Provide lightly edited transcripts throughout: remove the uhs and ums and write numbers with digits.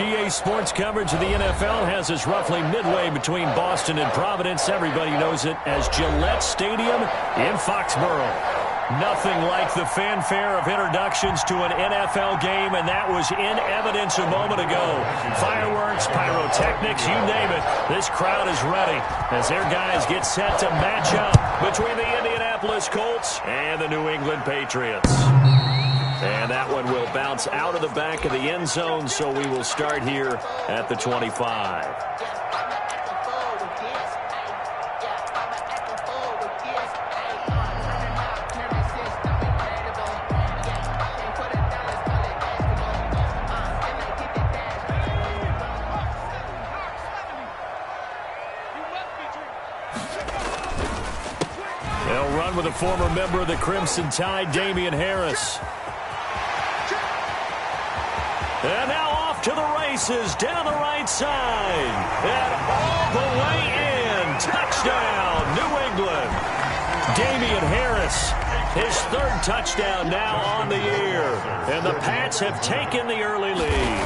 EA Sports coverage of the NFL has us roughly midway between Boston and Providence. Everybody knows it as Gillette Stadium in Foxborough. Nothing like the fanfare of introductions to an NFL game, and that was in evidence a moment ago. Fireworks, pyrotechnics, you name it. This crowd is ready as their guys get set to match up between the Indianapolis Colts and the New England Patriots. And that one will bounce out of the back of the end zone, so we will start here at the 25. They'll run with a former member of the Crimson Tide, Damian Harris. And now off to the races down the right side. And all the way in. Touchdown, New England. Damian Harris, his third touchdown now on the year. And the Pats have taken the early lead.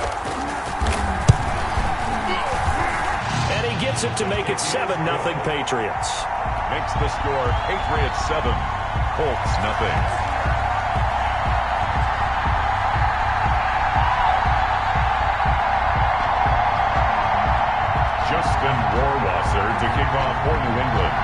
And he gets it to make it 7-0 Patriots. Makes the score Patriots 7, Colts nothing. To kick off for New England.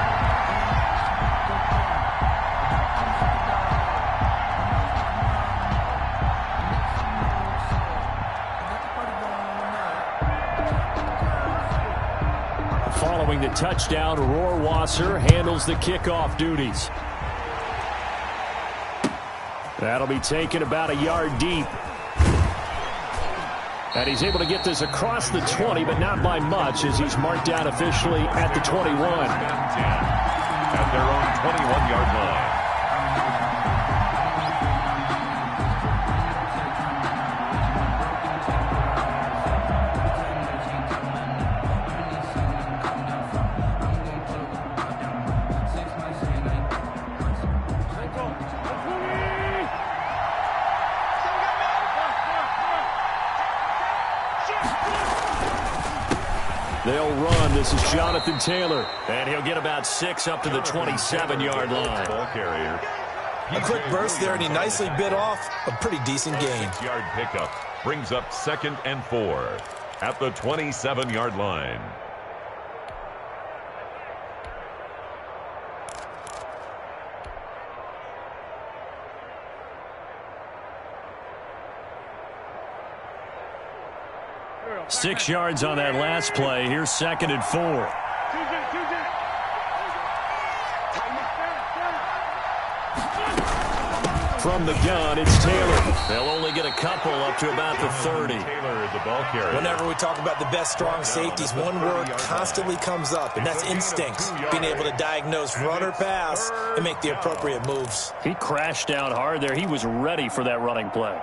Following the touchdown, Rohrwasser handles the kickoff duties. That'll be taken about a yard deep. And he's able to get this across the 20, but not by much, as he's marked out officially at the 21. At their own 21-yard line. They'll run. This is Jonathan Taylor. And he'll get about 6 up to the 27-yard line. Ball carrier. A quick burst there, and he nicely bit off a pretty decent gain. 6-yard pickup brings up 2nd and 4 at the 27-yard line. Six yards on that last play. Here's 2nd and 4. From the gun, it's Taylor. They'll only get a couple up to about the 30. Taylor is the ball carrier. Whenever we talk about the best strong safeties, one word constantly comes up, and that's instincts. Being able to diagnose run or pass and make the appropriate moves. He crashed down hard there. He was ready for that running play.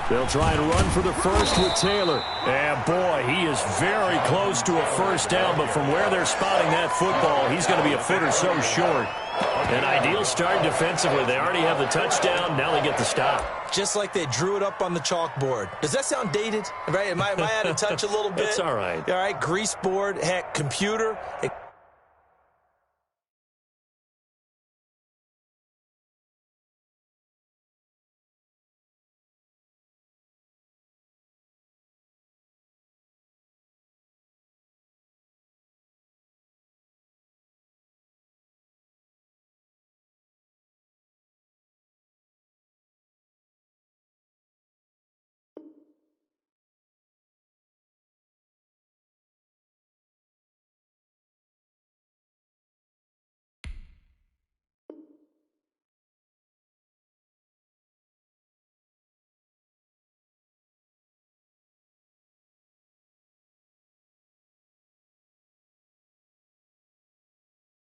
They'll try and run for the first with Taylor. And boy, he is very close to a first down, but from where they're spotting that football, he's going to be a foot or so short. An ideal start defensively. They already have the touchdown. Now they get the stop. Just like they drew it up on the chalkboard. Does that sound dated? Right? Am I out of touch a little bit? It's all right. All right, grease board, heck, computer.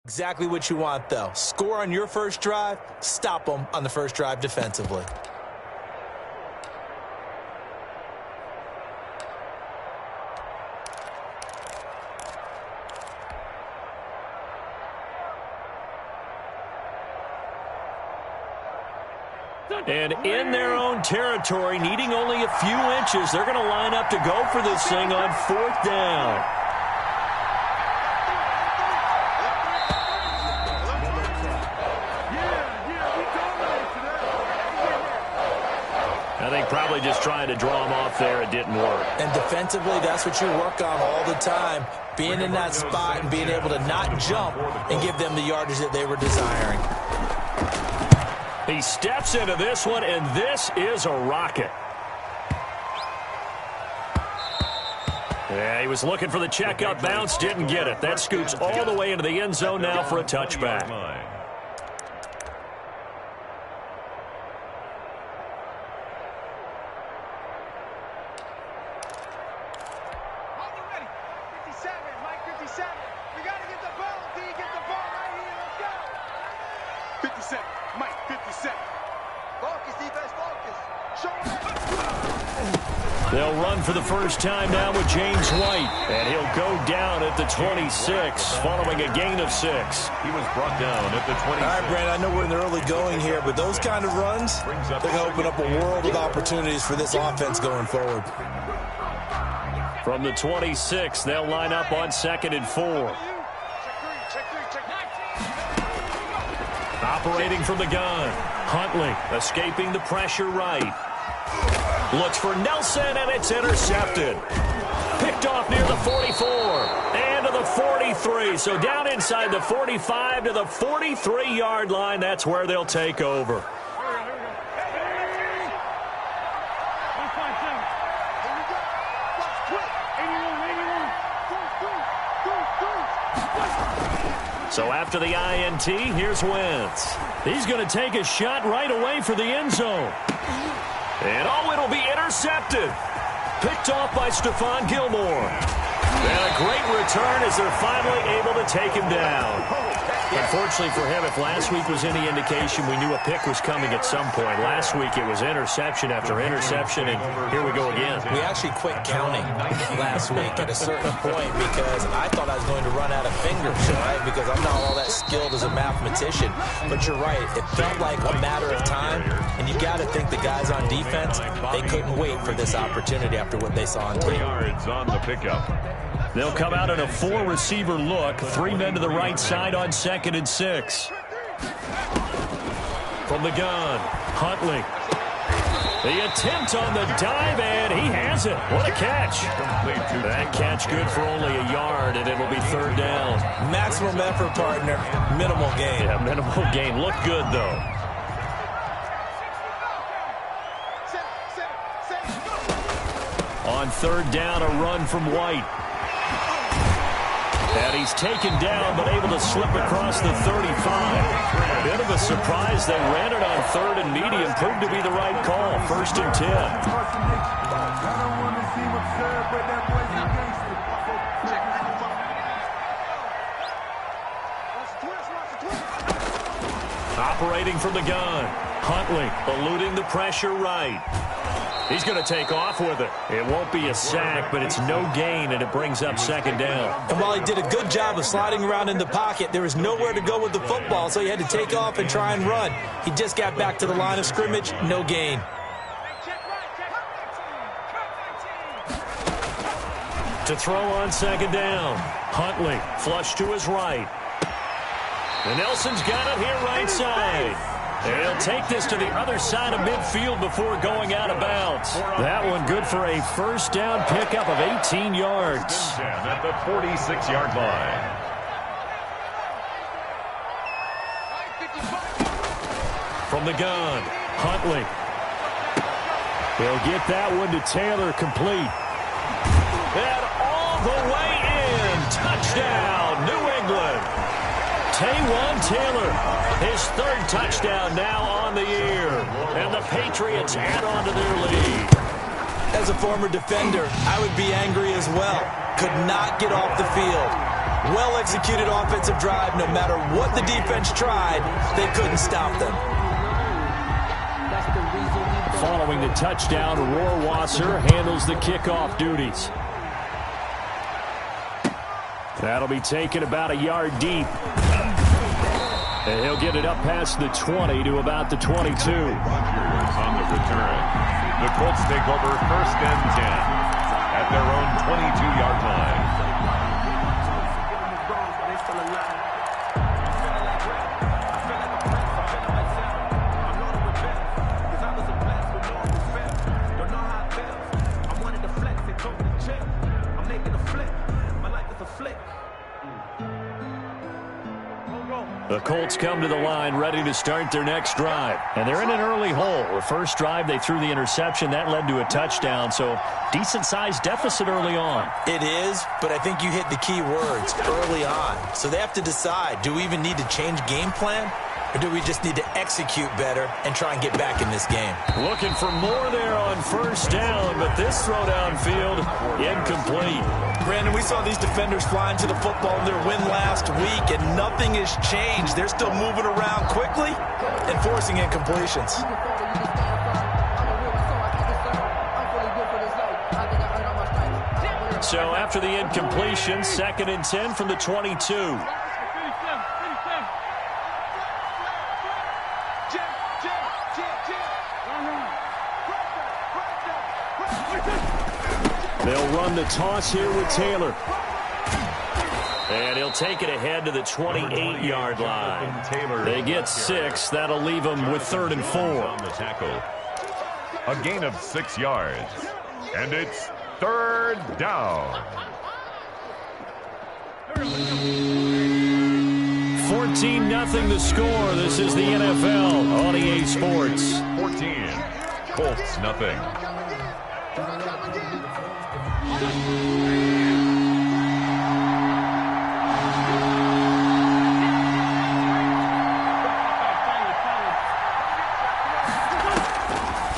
Exactly what you want, though. Score on your first drive, stop them on the first drive defensively. And in their own territory, needing only a few inches, they're going to line up to go for this thing on 4th down. I think probably just trying to draw them off there, it didn't work. And defensively, that's what you work on all the time. Being in that spot and being able to not jump and give them the yardage that they were desiring. He steps into this one, and this is a rocket. Yeah, he was looking for the checkup bounce, didn't get it. That scoots all the way into the end zone now for a touchback. They'll run for the first time now with James White, and he'll go down at the 26, following a gain of 6. He was brought down at the 26. All right, Brandon, I know we're in the early going here, but those kind of runs, they're going to open up a world of opportunities for this offense going forward. From the 26, they'll line up on 2nd and 4. Operating from the gun, Huntley escaping the pressure right. Looks for Nelson, and it's intercepted. Picked off near the 44 and to the 43. So down inside the 45 to the 43-yard line. That's where they'll take over. So after the INT, here's Wentz. He's going to take a shot right away for the end zone. And oh, it'll be intercepted. Picked off by Stephon Gilmore. And a great return as they're finally able to take him down. Unfortunately for him, if last week was any indication, we knew a pick was coming at some point. Last week it was interception after interception, and here we go again. We actually quit counting last week at a certain point because I thought I was going to run out of fingers, right? Because I'm not all that skilled as a mathematician. But you're right. It felt like a matter of time, and you got to think the guys on defense, they couldn't wait for this opportunity after what they saw on 4 tape. yards on the pickup. They'll come out in a 4-receiver look. 3 men to the right side on 2nd and 6. From the gun, Huntley. The attempt on the dive, and he has it. What a catch. That catch good for only a yard, and it'll be 3rd down. Maximum effort, partner. Minimal gain. Yeah, minimal gain. Looked good, though. On 3rd down, a run from White. And he's taken down, but able to slip across the 35. Bit of a surprise. They ran it on 3rd and medium. Proved to be the right call. 1st and 10. Operating from the gun. Huntley eluding the pressure right. He's going to take off with it. It won't be a sack, but it's no gain, and it brings up 2nd down. And while he did a good job of sliding around in the pocket, there was nowhere to go with the football, so he had to take off and try and run. He just got back to the line of scrimmage, no gain. To throw on 2nd down. Huntley flush to his right. And Nelson's got it here right side. And he'll take this to the other side of midfield before going out of bounds. That one good for a 1st down pickup of 18 yards. At the 46-yard line. From the gun, Huntley. He'll get that one to Taylor, complete. And all the way in. Touchdown, New England. Taywan Taylor, his 3rd touchdown now on the year. And the Patriots add on to their lead. As a former defender, I would be angry as well. Could not get off the field. Well-executed offensive drive. No matter what the defense tried, they couldn't stop them. Following the touchdown, Rohrwasser handles the kickoff duties. That'll be taken about a yard deep. And he'll get it up past the 20 to about the 22. Rodgers on the return. The Colts take over 1st and 10 at their own 22-yard line. The Colts come to the line ready to start their next drive. And they're in an early hole. The first drive, they threw the interception. That led to a touchdown. So decent-sized deficit early on. It is, but I think you hit the key words, early on. So they have to decide, do we even need to change game plan? Or do we just need to execute better and try and get back in this game? Looking for more there on 1st down, but this throw downfield incomplete. Brandon, we saw these defenders flying to the football in their win last week, and nothing has changed. They're still moving around quickly and forcing incompletions. So after the incompletion, 2nd and 10 from the 22. They'll run the toss here with Taylor. And he'll take it ahead to the 28-yard line. They get 6. That'll leave them with 3rd and 4. On the tackle. A gain of 6 yards. And it's 3rd down. 14-0 the score. This is the NFL on EA Sports. 14. Colts nothing.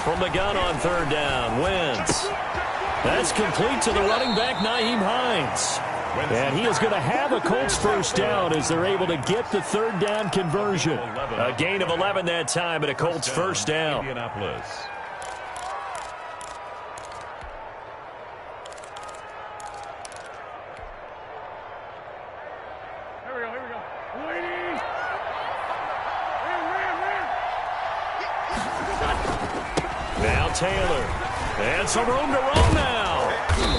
From the gun on 3rd down, Wentz. That's complete to the running back, Nyheim Hines. And he is going to have a Colts 1st down as they're able to get the 3rd down conversion. A gain of 11 that time and a Colts 1st down. Indianapolis. Now Taylor. And some room to run now.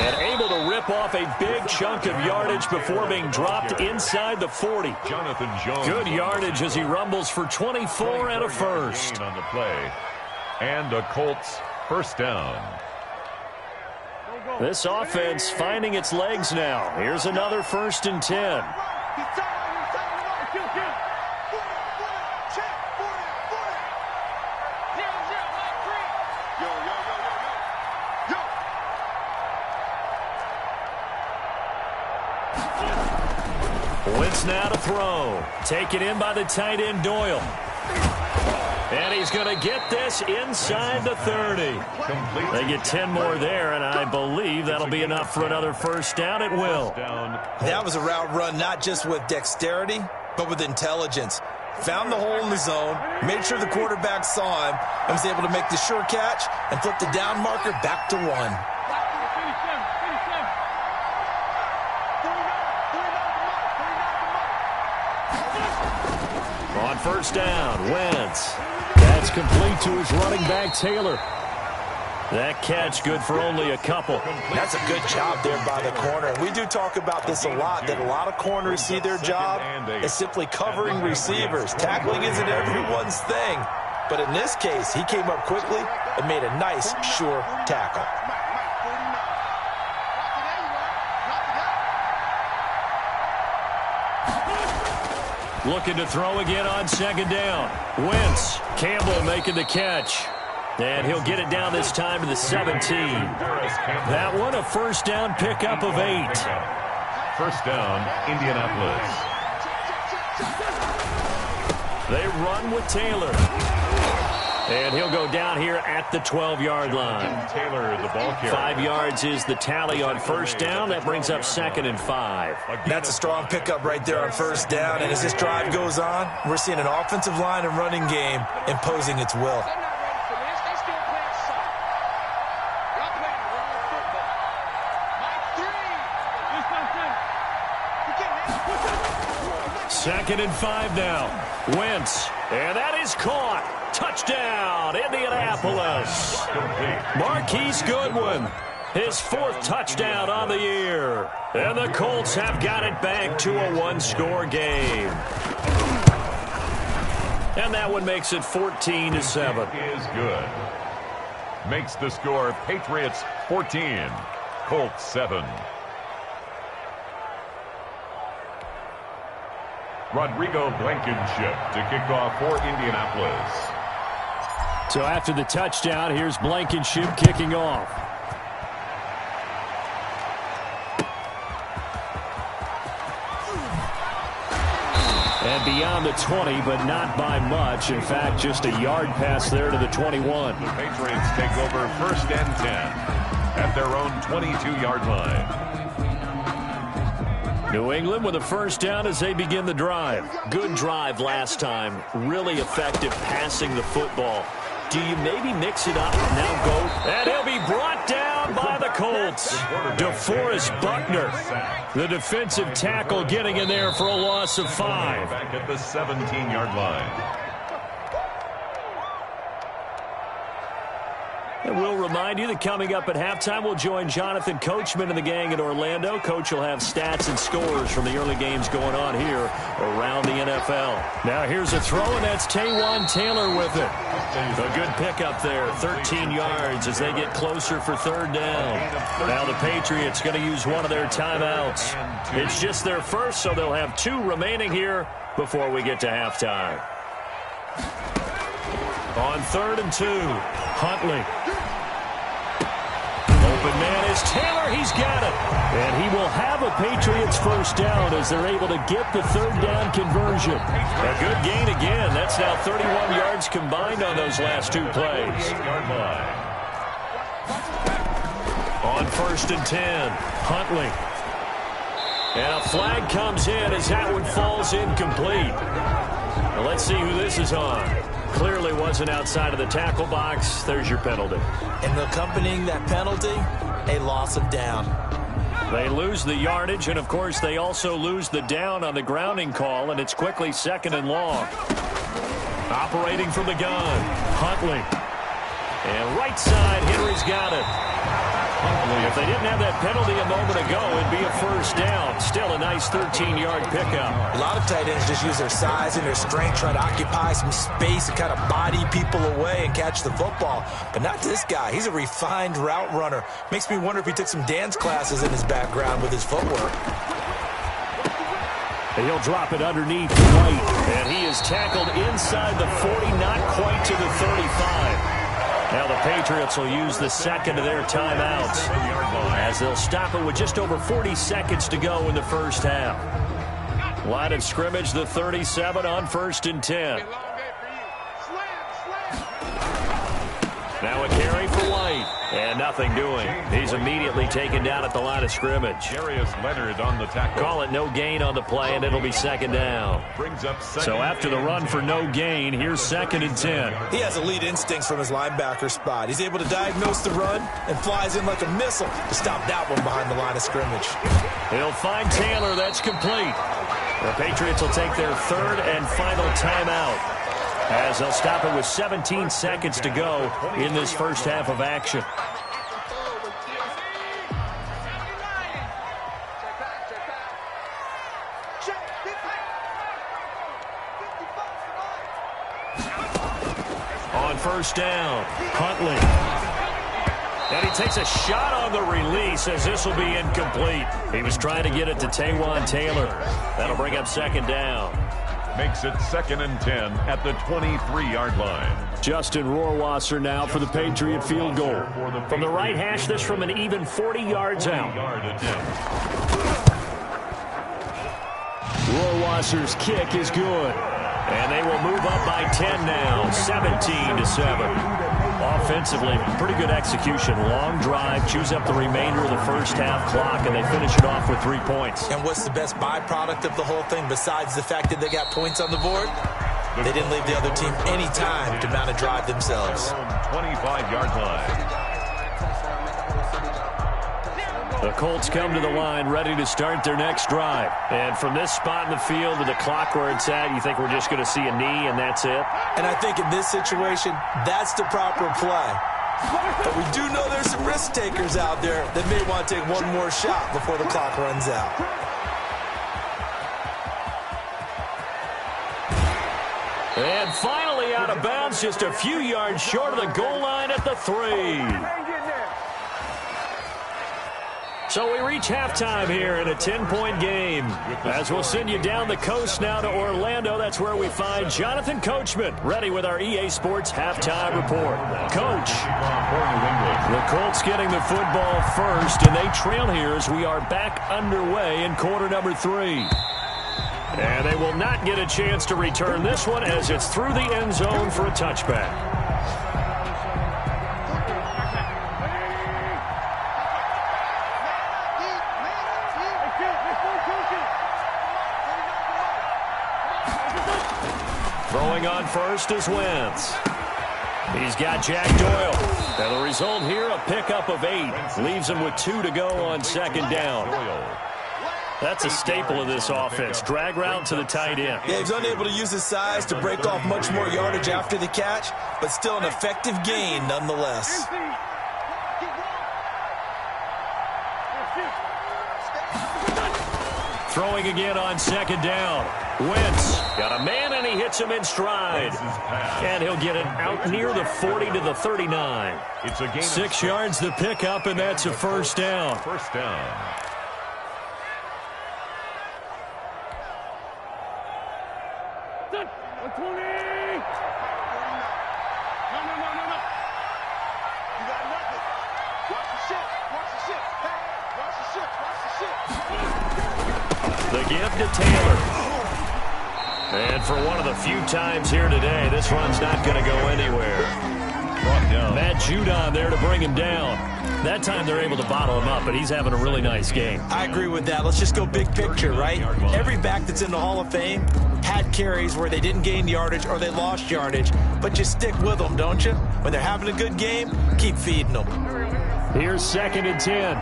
And able to rip off a big chunk of yardage before being dropped inside the 40. Jonathan Jones. Good yardage as he rumbles for 24 and a first. On the play. And a Colts 1st down. This offense finding its legs now. Here's another 1st and 10. Wentz now to throw. Taken in by the tight end Doyle. And he's going to get this inside the 30. They get 10 more there, and I believe that'll be enough for another 1st down. It will. That was a route run not just with dexterity, but with intelligence. Found the hole in the zone, made sure the quarterback saw him, and was able to make the sure catch and flip the down marker back to 1. On 1st down, Wentz. That's complete to his running back, Taylor. That catch good for only a couple. That's a good job there by the corner. We do talk about this a lot, that a lot of corners see their job as simply covering receivers. Tackling isn't everyone's thing. But in this case, he came up quickly and made a nice, sure tackle. Looking to throw again on 2nd down. Wentz. Campbell making the catch. And he'll get it down this time to the 17. That one a 1st down pickup of 8. 1st down, Indianapolis. They run with Taylor. And he'll go down here at the 12-yard line. Taylor, the ball carrier. 5 yards is the tally on 1st down. That brings up 2nd and 5. That's a strong pickup right there on 1st down. And as this drive goes on, we're seeing an offensive line and running game imposing its will. 2nd and 5 now. Wentz. And that is caught. Touchdown, Indianapolis. Marquise Goodwin. His 4th touchdown on the year. And the Colts have got it back to a 1-score game. And that one makes it 14-7. Is good. Makes the score Patriots 14, Colts 7. Rodrigo Blankenship to kick off for Indianapolis. So after the touchdown, here's Blankenship kicking off. And beyond the 20, but not by much. In fact, just a yard pass there to the 21. The Patriots take over 1st and 10 at their own 22-yard line. New England with a 1st down as they begin the drive. Good drive last time. Really effective passing the football. Do you maybe mix it up and now go? And he'll be brought down by the Colts. DeForest Buckner, the defensive tackle, getting in there for a loss of 5. Back at the 17-yard line. And we'll remind you that coming up at halftime, we'll join Jonathan Coachman and the gang in Orlando. Coach will have stats and scores from the early games going on here around the NFL. Now here's a throw, and that's Taywan Taylor with it. A good pickup there, 13 yards as they get closer for 3rd down. Now the Patriots going to use one of their timeouts. It's just their first, so they'll have 2 remaining here before we get to halftime. On 3rd and 2, Huntley. Open man is Taylor. He's got it. And he will have a Patriots 1st down as they're able to get the 3rd down conversion. A good gain again. That's now 31 yards combined on those last 2 plays. On 1st and 10, Huntley. And a flag comes in as that one falls incomplete. Now let's see who this is on. Clearly wasn't outside of the tackle box. There's your penalty. And accompanying that penalty, a loss of down. They lose the yardage, and of course they also lose the down on the grounding call, and it's quickly 2nd and long. Operating from the gun, Huntley. And right side, Henry's got it. If they didn't have that penalty a moment ago, it'd be a 1st down. Still a nice 13-yard pickup. A lot of tight ends just use their size and their strength, try to occupy some space and kind of body people away and catch the football. But not this guy. He's a refined route runner. Makes me wonder if he took some dance classes in his background with his footwork. And he'll drop it underneath White. And he is tackled inside the 40, not quite to the 35. Now the Patriots will use the 2nd of their timeouts as they'll stop it with just over 40 seconds to go in the 1st half. Line of scrimmage, the 37 on 1st and 10. Now a carry for White. And nothing doing. He's immediately taken down at the line of scrimmage. Darius Leonard on the tackle. Call it no gain on the play, and it'll be 2nd down. Brings up So after the run for no gain, here's 2nd and 10. He has elite instincts from his linebacker spot. He's able to diagnose the run and flies in like a missile to stop that one behind the line of scrimmage. He'll find Taylor. That's complete. The Patriots will take their 3rd and final timeout as they'll stop it with 17 seconds to go in this 1st half of action. On 1st down, Huntley. And he takes a shot on the release as this will be incomplete. He was trying to get it to Taywan Taylor. That'll bring up 2nd down. Makes it 2nd and 10 at the 23-yard line. Justin Rohrwasser now for the Patriot field goal. From the right hash, this from an even 40 yards out. Rohrwasser's kick is good. And they will move up by 10 now, 17-7. Offensively, pretty good execution. Long drive, chews up the remainder of the 1st half clock, and they finish it off with 3 points. And what's the best byproduct of the whole thing besides the fact that they got points on the board? They didn't leave the other team any time to mount a drive themselves. 25-yard line. The Colts come to the line ready to start their next drive. And from this spot in the field to the clock where it's at, you think we're just going to see a knee and that's it? And I think in this situation, that's the proper play. But we do know there's some risk takers out there that may want to take one more shot before the clock runs out. And finally out of bounds, just a few yards short of the goal line at the 3. So we reach halftime here in a 10-point game. As we'll send you down the coast now to Orlando, that's where we find Jonathan Coachman, ready with our EA Sports halftime report. Coach, the Colts getting the football first, and they trail here as we are back underway in quarter number 3. And they will not get a chance to return this one as it's through the end zone for a touchback. Throwing on first is Wentz. He's got Jack Doyle. And the result here, a pickup of 8. Leaves him with 2 to go on second down. That's a staple of this offense. Drag route to the tight end. Yeah, he's unable to use his size to break off much more yardage after the catch, but still an effective gain nonetheless. Throwing again on second down. Wentz got a man, and he hits him in stride. And he'll get it out near the 40 to the 39. 6 yards the pickup, and that's a first down. First down. The give to Taylor. And for one of the few times here today, this run's not going to go anywhere. Matt Judon there to bring him down. That time they're able to bottle him up, but he's having a really nice game. I agree with that. Let's just go big picture, right? Every back that's in the Hall of Fame had carries where they didn't gain yardage or they lost yardage, but you stick with them, don't you? When they're having a good game, keep feeding them. Here's 2nd and 10.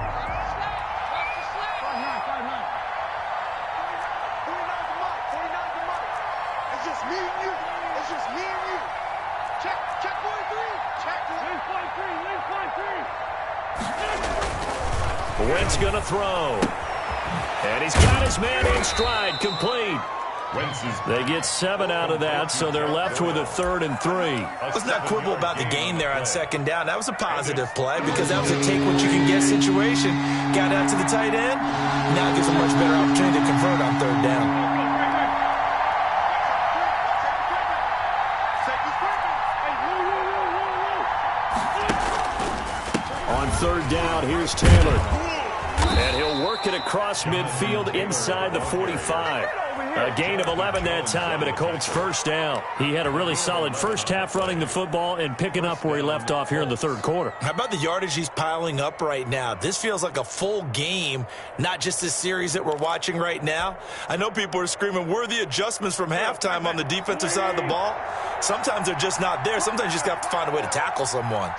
Wentz going to throw. And he's got his man in stride, complete. They get 7 out of that, so they're left with a 3rd and 3. Let's not quibble about the gain there on second down. That was a positive play because that was a take-what-you-can-get situation. Got out to the tight end. Now it gives a much better opportunity to convert on 3rd down. On 3rd down, here's Taylor. And he'll work it across midfield inside the 45. A gain of 11 that time and a Colts first down. He had a really solid first half running the football and picking up where he left off here in the 3rd quarter. How about the yardage he's piling up right now? This feels like a full game, not just this series that we're watching right now. I know people are screaming, where are the adjustments from halftime on the defensive side of the ball? Sometimes they're just not there. Sometimes you just have to find a way to tackle someone.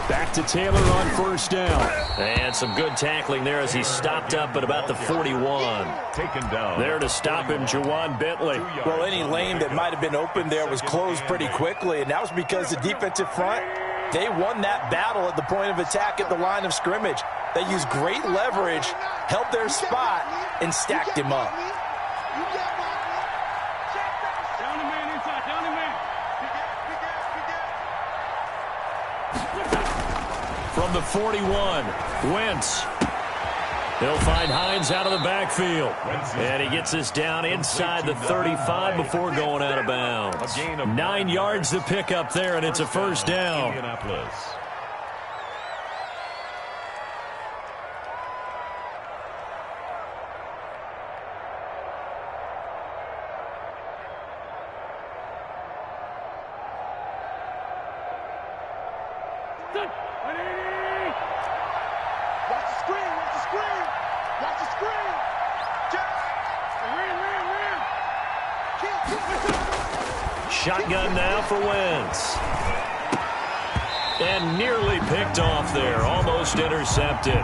Back to Taylor on first down. And some good tackling there as he stopped up at about the 41. Taken down. There to stop him, Juwan Bentley. Well, any lane that might have been open there was closed pretty quickly, and that was because the defensive front, they won that battle at the point of attack at the line of scrimmage. They used great leverage, held their spot, and stacked him up. From the 41, Wentz. He'll find Hines out of the backfield. And he gets us down inside the 35 before going out of bounds. 9 yards to pick up there, and it's a first down. shotgun now for Wentz. And nearly picked off there. Almost intercepted.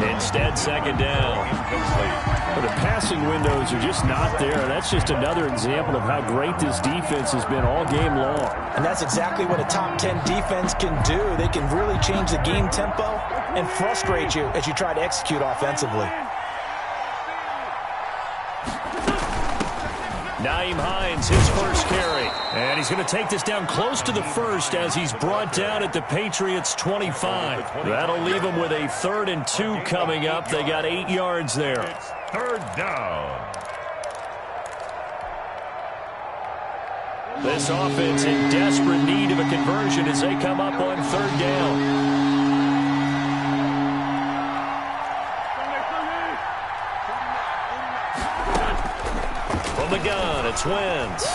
Instead, second down. But the passing windows are just not there. That's just another example of how great this defense has been all game long. And that's exactly what a top 10 defense can do. They can really change the game tempo and frustrate you as you try to execute offensively. Nyheim Hines, his first carry. And he's going to take this down close to the first as he's brought down at the Patriots' 25. That'll leave him with a 3rd and 2 coming up. They got 8 yards there. It's 3rd down. This offense in desperate need of a conversion as they come up on 3rd down. The gun, it's Wentz.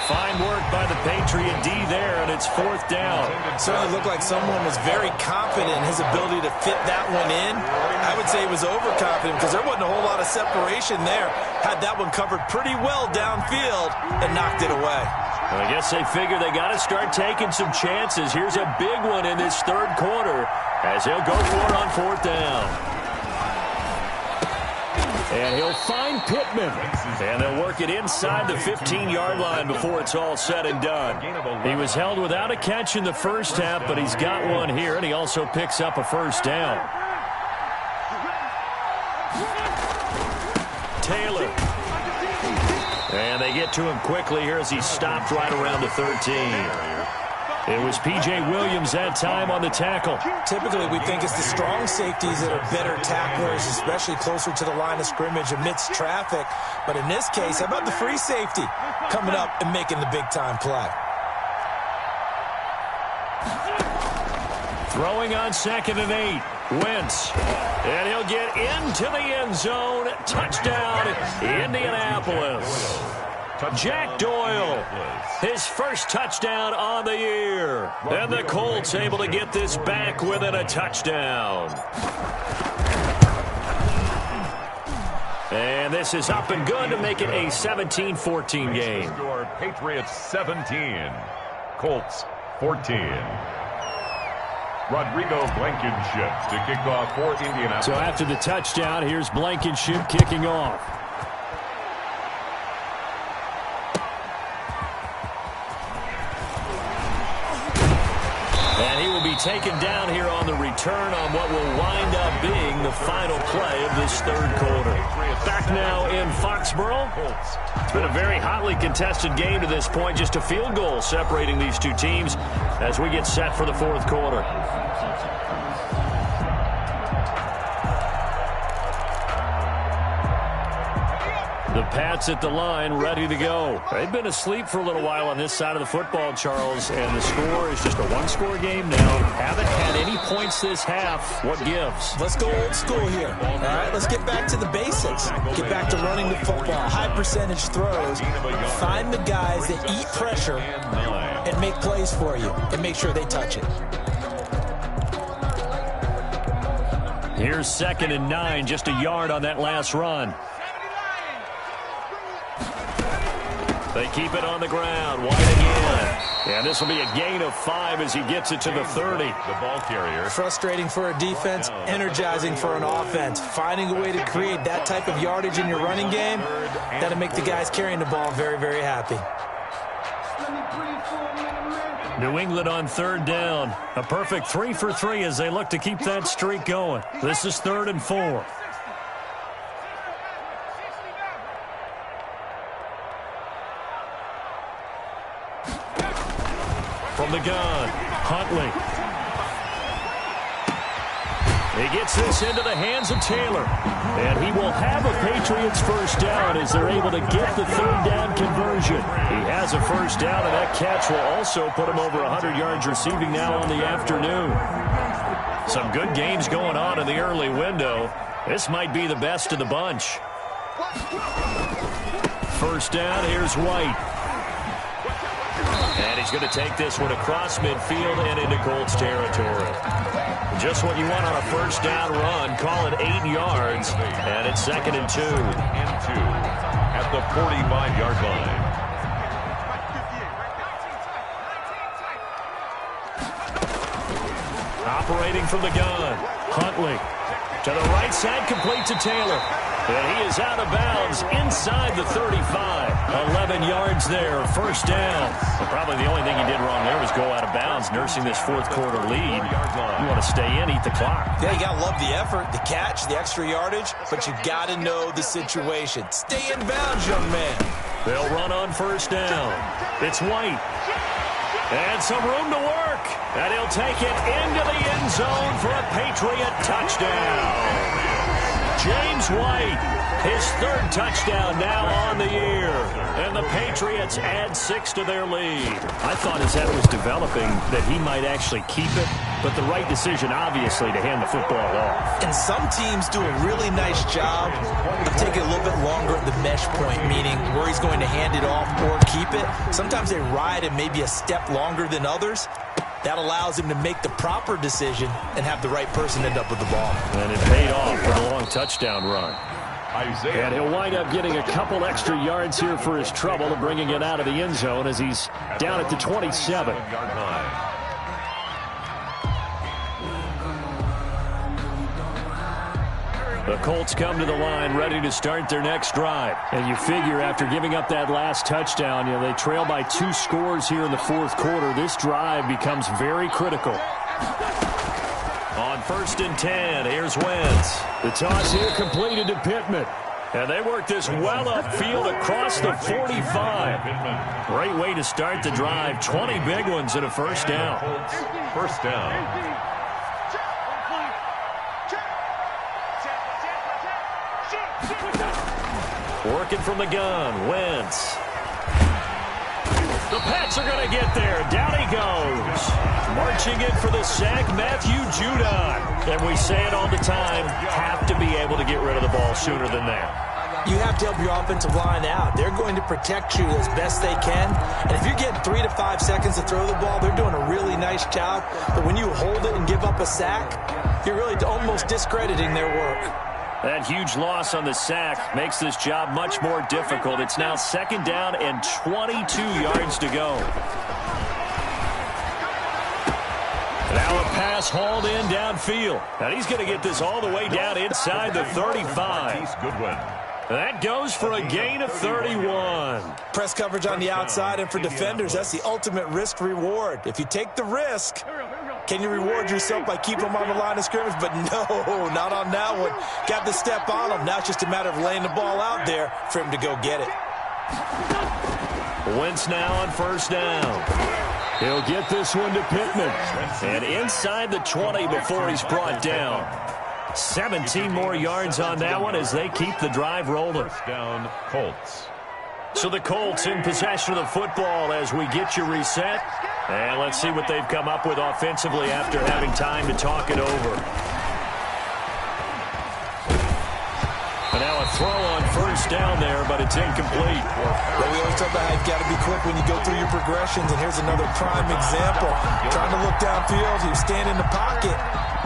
Fine work by the Patriot D there, and it's 4th down. Certainly looked like someone was very confident in his ability to fit that one in. I would say he was overconfident because there wasn't a whole lot of separation there. Had that one covered pretty well downfield and knocked it away. Well, I guess they figure they got to start taking some chances. Here's a big one in this 3rd quarter as he'll go for it on 4th down. And he'll find Pittman. And they'll work it inside the 15-yard line before it's all said and done. He was held without a catch in the first half, but he's got one here, and he also picks up a 1st down. Taylor. And they get to him quickly here as he's stopped right around the 13. It was P.J. Williams that time on the tackle. Typically, we think it's the strong safeties that are better tacklers, especially closer to the line of scrimmage amidst traffic. But in this case, how about the free safety coming up and making the big-time play? Throwing on 2nd and 8. Wentz. And he'll get into the end zone. Touchdown, Indianapolis. Jack Doyle, his first touchdown on the year. And the Colts able to get this back within a touchdown. And this is up and good to make it a 17-14 game. Patriots 17, Colts 14. Rodrigo Blankenship to kick off for Indianapolis. So after the touchdown, here's Blankenship kicking off. And he will be taken down here on the return on what will wind up being the final play of this 3rd quarter. Back now in Foxborough. It's been a very hotly contested game to this point. Just a field goal separating these two teams as we get set for the 4th quarter. The Pats at the line, ready to go. They've been asleep for a little while on this side of the football, Charles, and the score is just a 1-score game now. Haven't had any points this half. What gives? Let's go old school here. All right, let's get back to the basics. Get back to running the football, high percentage throws. Find the guys that eat pressure and make plays for you and make sure they touch it. Here's 2nd and 9, just a yard on that last run. They keep it on the ground, wide again. And this will be a gain of 5 as he gets it to the 30. The ball carrier. Frustrating for a defense, energizing for an offense. Finding a way to create that type of yardage in your running game, that'll make the guys carrying the ball very, very happy. New England on 3rd down. A perfect 3 for 3 as they look to keep that streak going. This is 3rd and 4. From the gun, Huntley. He gets this into the hands of Taylor. And he will have a Patriots 1st down as they're able to get the 3rd down conversion. He has a 1st down, and that catch will also put him over 100 yards receiving now on the afternoon. Some good games going on in the early window. This might be the best of the bunch. 1st down, here's White. And he's going to take this one across midfield and into Colts territory. Just what you want on a 1st down run. Call it 8 yards. And it's 2nd and 2. At the 45-yard line. Operating from the gun, Huntley to the right side, complete to Taylor. And he is out of bounds inside the 35. 11 yards there, first down. Well, probably the only thing he did wrong there was go out of bounds, nursing this fourth quarter lead. You want to stay in, eat the clock. Yeah, you got to love the effort, the catch, the extra yardage, but you got to know the situation. Stay in bounds, young man. They'll run on first down. It's White. And some room to work. And he'll take it into the end zone for a Patriot touchdown. James White, his third touchdown now on the year. And the Patriots add 6 to their lead. I thought as that was developing that he might actually keep it, but the right decision, obviously, to hand the football off. And some teams do a really nice job of taking a little bit longer at the mesh point, meaning where he's going to hand it off or keep it. Sometimes they ride it maybe a step longer than others. That allows him to make the proper decision and have the right person end up with the ball. And it paid off for the long touchdown run. And he'll wind up getting a couple extra yards here for his trouble and bringing it out of the end zone as he's down at the 27. The Colts come to the line ready to start their next drive. And you figure after giving up that last touchdown, they trail by 2 scores here in the fourth quarter. This drive becomes very critical. On first and 10, here's Wentz. The toss here completed to Pittman. And they work this well upfield across the 45. Great way to start the drive. 20 big ones and a first down. First down. Working from the gun, Wentz. The Pats are going to get there. Down he goes. Marching in for the sack, Matthew Judon. And we say it all the time, have to be able to get rid of the ball sooner than that. You have to help your offensive line out. They're going to protect you as best they can. And if you're getting 3 to 5 seconds to throw the ball, they're doing a really nice job. But when you hold it and give up a sack, you're really almost discrediting their work. That huge loss on the sack makes this job much more difficult. It's now second down and 22 yards to go. Now a pass hauled in downfield. And he's going to get this all the way down inside the 35. That goes for a gain of 31. Press coverage on the outside, and for defenders, that's the ultimate risk-reward. If you take the risk, can you reward yourself by keeping them on the line of scrimmage? But no, not on that one. Got the step on him. Now it's just a matter of laying the ball out there for him to go get it. Wentz now on first down. He'll get this one to Pittman. And inside the 20 before he's brought down. 17 more yards on that one as they keep the drive rolling. First down, Colts. So the Colts in possession of the football as we get you reset. And let's see what they've come up with offensively after having time to talk it over. And now a throw on first down there, but it's incomplete. Well, we always talk about how you've got to be quick when you go through your progressions, and here's another prime example. Trying to look downfield, he was standing in the pocket,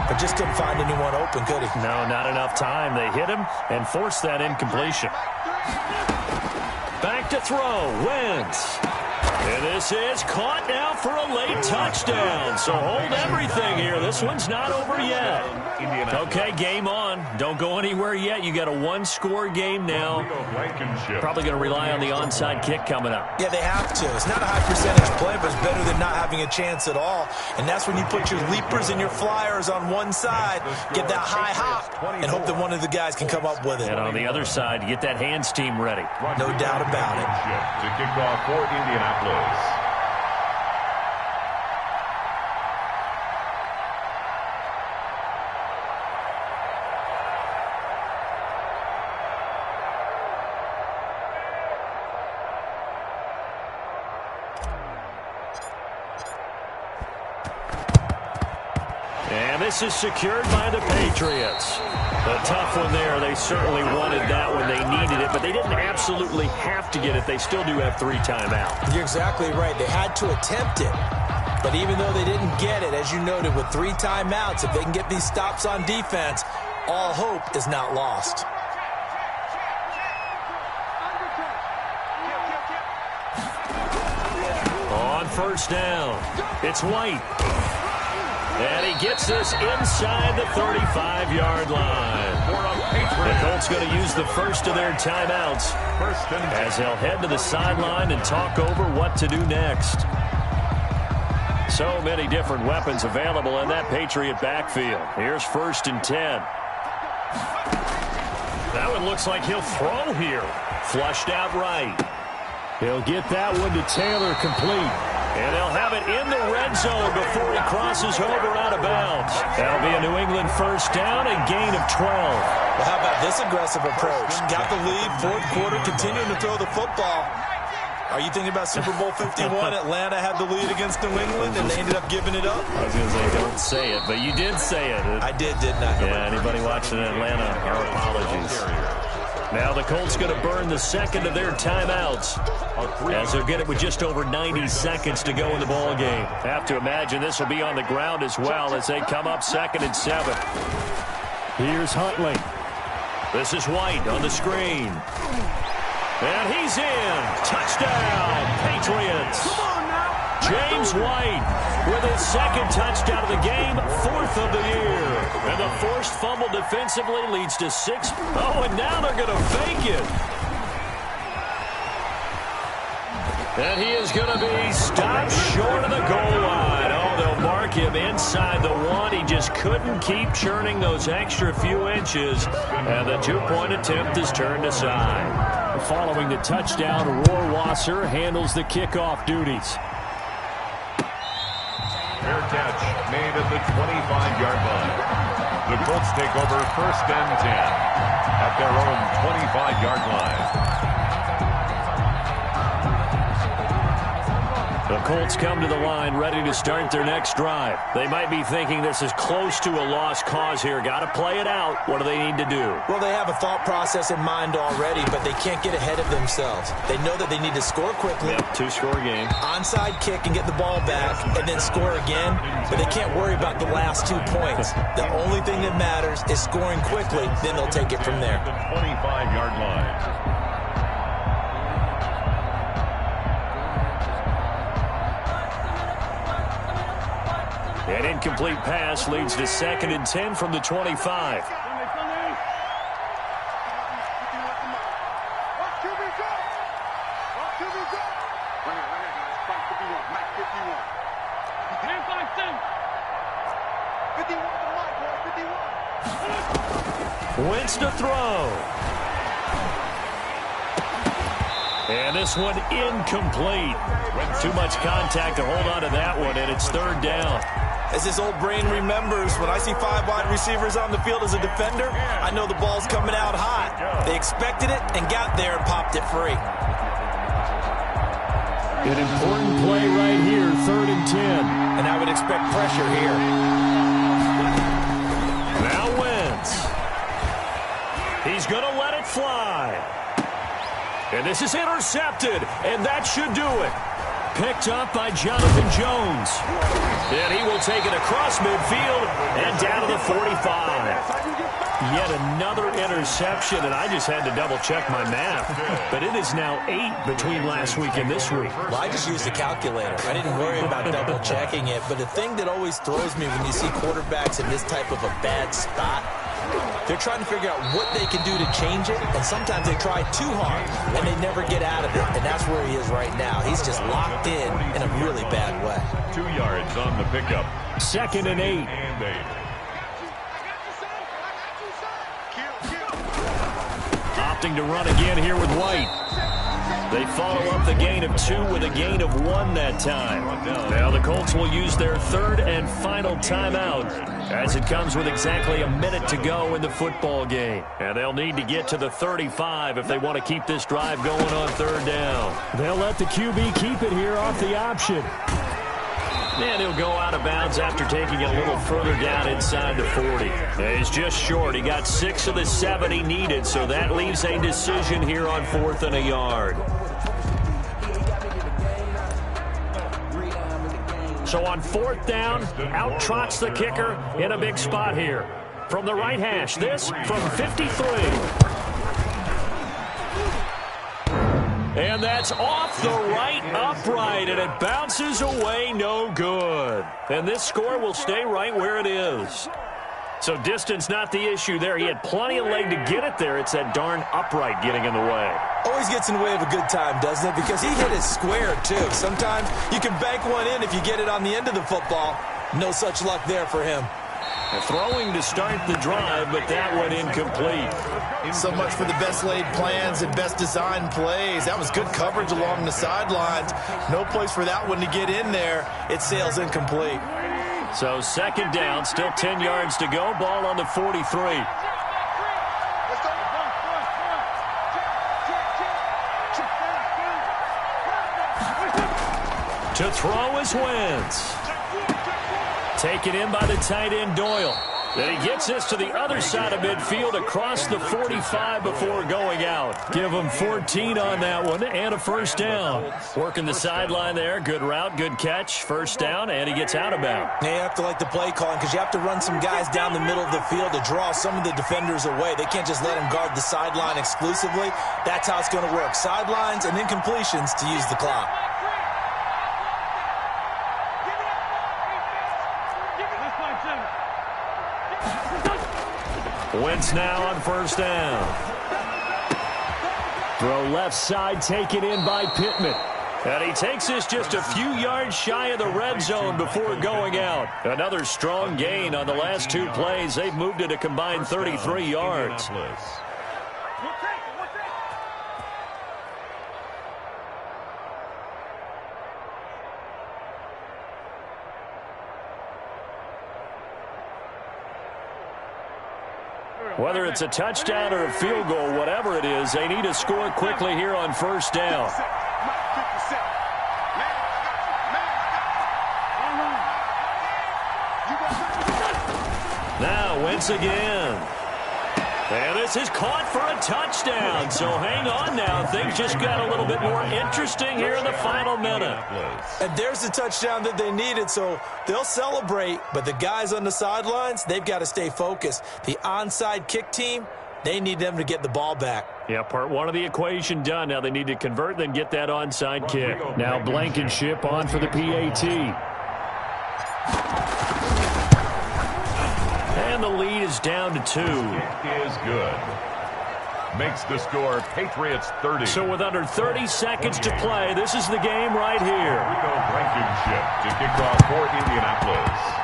but just couldn't find anyone open, could he? No, not enough time. They hit him and forced that incompletion. Back to throw, Wentz. And this is caught now for a late touchdown. So hold everything here. This one's not over yet. Okay, game on. Don't go anywhere yet. You got a one-score game now. Probably going to rely on the onside kick coming up. Yeah, they have to. It's not a high percentage play, but it's better than not having a chance at all. And that's when you put your leapers and your flyers on one side, get that high hop, and hope that one of the guys can come up with it. And on the other side, you get that hands team ready. No doubt about it. To kick off for Indianapolis. And this is secured by the Patriots. A tough one there. They certainly wanted that when they needed it, but they didn't absolutely have to get it. They still do have 3 timeouts. You're exactly right. They had to attempt it. But even though they didn't get it, as you noted, with 3 timeouts, if they can get these stops on defense, all hope is not lost. first down. It's White. And he gets this inside the 35-yard line. The Colts going to use the first of their timeouts as they'll head to the sideline and talk over what to do next. So many different weapons available in that Patriot backfield. Here's 1st and 10. That one looks like he'll throw here. Flushed out right. He'll get that one to Taylor complete. And they'll have it in the red zone before he crosses over out of bounds. That'll be a New England first down, a gain of 12. Well, how about this aggressive approach? Got the lead, 4th quarter, continuing to throw the football. Are you thinking about Super Bowl 51? Atlanta had the lead against New England, and they ended up giving it up? I was going to say, don't say it, but you did say it. I did, didn't I? Yeah, anybody watching Atlanta, our apologies. Now the Colts going to burn the second of their timeouts as they'll get it with just over 90 seconds to go in the ball game. Have to imagine this will be on the ground as well as they come up 2nd and 7. Here's Huntley. This is White on the screen. And he's in. Touchdown, Patriots. James White with his 2nd touchdown of the game, 4th of the year. And the forced fumble defensively leads to 6. Oh, and now they're going to fake it. And he is going to be stopped short of the goal line. Oh, they'll mark him inside the 1. He just couldn't keep churning those extra few inches. And the 2-point attempt is turned aside. Following the touchdown, Rohrwasser handles the kickoff duties. Fair catch made at the 25-yard line. The Colts take over 1st and 10 at their own 25-yard line. The Colts come to the line ready to start their next drive. They might be thinking this is close to a lost cause here. Got to play it out. What do they need to do? Well, they have a thought process in mind already, but they can't get ahead of themselves. They know that they need to score quickly. Yep, 2-score game. Onside kick and get the ball back and then score again, but they can't worry about the last 2 points. The only thing that matters is scoring quickly, then they'll take it from there. The 25-yard line. An incomplete pass leads to 2nd and 10 from the 25. Wentz to throw. And this one incomplete. Too much contact to hold on to that one, and it's 3rd down. As his old brain remembers, when I see 5 wide receivers on the field as a defender, I know the ball's coming out hot. They expected it and got there and popped it free. An important play right here, 3rd and 10. And I would expect pressure here. Now Wentz. He's going to let it fly. And this is intercepted, and that should do it. Picked up by Jonathan Jones. And he will take it across midfield and down to the 45. Yet another interception, and I just had to double-check my math. But it is now 8 between last week and this week. Well, I just used a calculator. I didn't worry about double-checking it. But the thing that always throws me when you see quarterbacks in this type of a bad spot, they're trying to figure out what they can do to change it, and sometimes they try too hard, and they never get out of it, and that's where he is right now. He's just locked in a really bad way. 2 yards on the pickup. 2nd and 8. Opting to run again here with White. They follow up the gain of 2 with a gain of 1 that time. Now the Colts will use their 3rd and final timeout as it comes with exactly a minute to go in the football game. And they'll need to get to the 35 if they want to keep this drive going on 3rd down. They'll let the QB keep it here off the option. And he'll go out of bounds after taking it a little further down inside the 40. He's just short. He got 6 of the 7 he needed, so that leaves a decision here on 4th and a yard. So on 4th down, out trots the kicker in a big spot here. From the right hash, this from 53. And that's off the right upright, and it bounces away, no good. And this score will stay right where it is. So distance not the issue there. He had plenty of leg to get it there. It's that darn upright getting in the way. Always gets in the way of a good time, doesn't it? Because he hit it square, too. Sometimes you can bank one in if you get it on the end of the football. No such luck there for him. Throwing to start the drive, but that went incomplete. So much for the best laid plans and best designed plays. That was good coverage along the sidelines. No place for that one to get in there. It sails incomplete. So second down, still 10 yards to go. Ball on the 43. To throw is Wentz. Taken in by the tight end, Doyle. Then he gets this to the other side of midfield across the 45 before going out. Give him 14 on that one and a first down. Working the sideline there. Good route, good catch. First down, and he gets out of bounds. You have to like the play calling because you have to run some guys down the middle of the field to draw some of the defenders away. They can't just let them guard the sideline exclusively. That's how it's going to work. Sidelines and incompletions to use the clock. Wentz now on first down. Throw left side, taken in by Pittman. And he takes this just a few yards shy of the red zone before going out. Another strong gain on the last two plays. They've moved it a combined 33 yards. Whether it's a touchdown or a field goal, whatever it is, they need to score quickly here on first down. Now Wentz again. And this is caught for a touchdown. So hang on now. Things just got a little bit more interesting here in the final minute. And there's the touchdown that they needed, so they'll celebrate. But the guys on the sidelines, they've got to stay focused. The onside kick team, they need them to get the ball back. Yeah, part one of the equation done. Now they need to convert, then get that onside kick. Now Blankenship on for the PAT. And the lead is down to 2. It is good. Makes the score Patriots 30. So with under 30 seconds to play, this is the game right here. Blankenship to kick off for Indianapolis.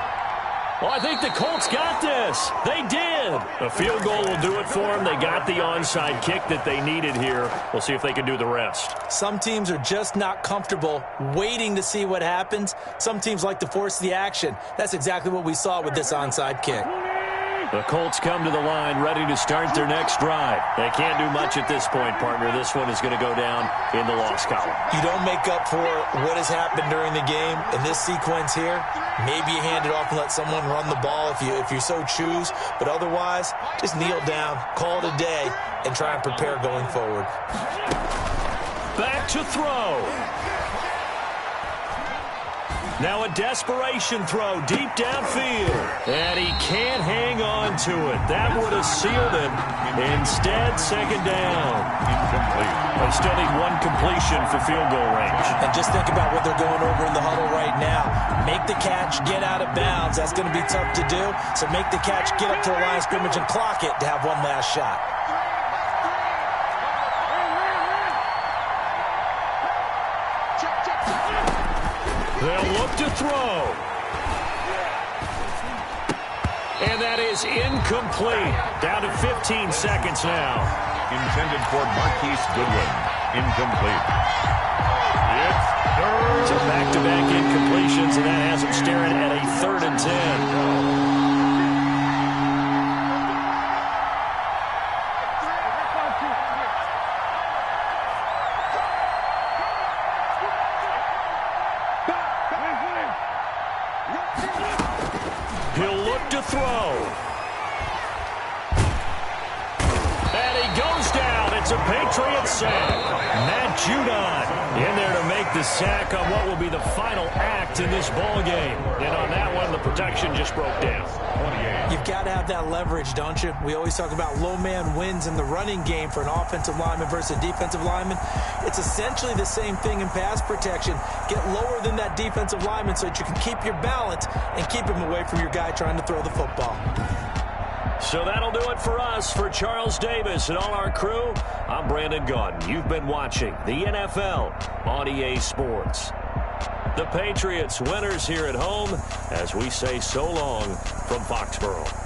Well, I think the Colts got this. They did. A field goal will do it for them. They got the onside kick that they needed here. We'll see if they can do the rest. Some teams are just not comfortable waiting to see what happens. Some teams like to force the action. That's exactly what we saw with this onside kick. The Colts come to the line ready to start their next drive. They can't do much at this point, partner. This one is going to go down in the loss column. You don't make up for what has happened during the game in this sequence here. Maybe you hand it off and let someone run the ball if you so choose. But otherwise, just kneel down, call it a day, and try and prepare going forward. Back to throw. Now a desperation throw deep downfield. And he can't hang on to it. That would have sealed it. Instead, second down. Incomplete. They still need one completion for field goal range. And just think about what they're going over in the huddle right now. Make the catch, get out of bounds. That's going to be tough to do. So make the catch, get up to the line of scrimmage, and clock it to have one last shot. They'll look to throw. And that is incomplete. Down to 15 seconds now. Intended for Marquise Goodwin. Incomplete. It's third. So back-to-back incompletions, and that has them staring at a 3rd and 10. He'll look to throw. And he goes down. It's a Patriot sack. Matt Judon in there to make the sack on what will be the final act in this ball game. And on that one, the protection just broke down. You've got to have that leverage, don't you? We always talk about low man wins in the running game for an offensive lineman versus a defensive lineman. It's essentially the same thing in pass protection. Get lower than that defensive lineman so that you can keep your balance and keep him away from your guy trying to throw the football. So that'll do it for us. For Charles Davis and all our crew, I'm Brandon Gaudin. You've been watching the NFL on EA Sports. The Patriots winners here at home as we say so long from Foxborough.